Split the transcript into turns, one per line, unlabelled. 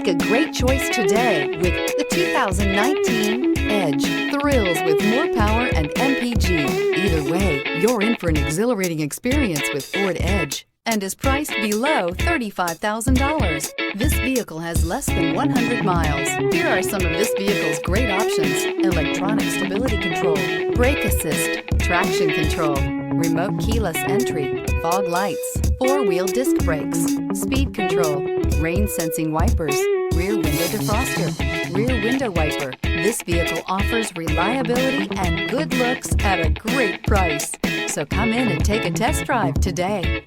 Make a great choice today with the 2019 Edge. Thrills with more power and MPG. Either way, you're in for an exhilarating experience with Ford Edge and is priced below $35,000. This vehicle has less than 100 miles. Here are some of this vehicle's great options: electronic stability control, brake assist, traction control, remote keyless entry, fog lights, four-wheel disc brakes, speed control, rain sensing wipers, rear window defroster, rear window wiper. This vehicle offers reliability and good looks at a great price. So come in and take a test drive today.